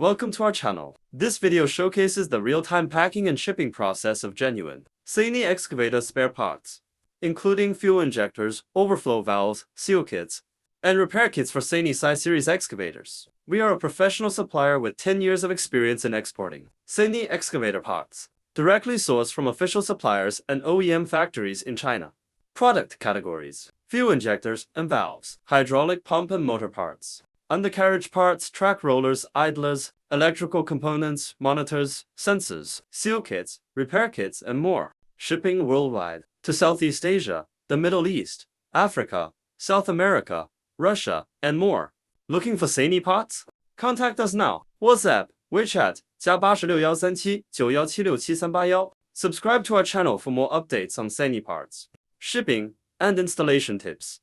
Welcome to our channel. This video showcases the real-time packing and shipping process of genuine SANY Excavator spare parts, including fuel injectors, overflow valves, seal kits, and repair kits for SANY size series excavators. We are a professional supplier with 10 years of experience in exporting SANY excavator parts, directly sourced from official suppliers and OEM factories in China. Product categories: fuel injectors and valves, hydraulic pump and motor parts, undercarriage parts, track rollers, idlers, electrical components, monitors, sensors, seal kits, repair kits, and more. Shipping worldwide to Southeast Asia, the Middle East, Africa, South America, Russia, and more. Looking for SANY parts? Contact us now. WhatsApp, WeChat, +866137917638. Subscribe to our channel for more updates on SANY parts, shipping, and installation tips.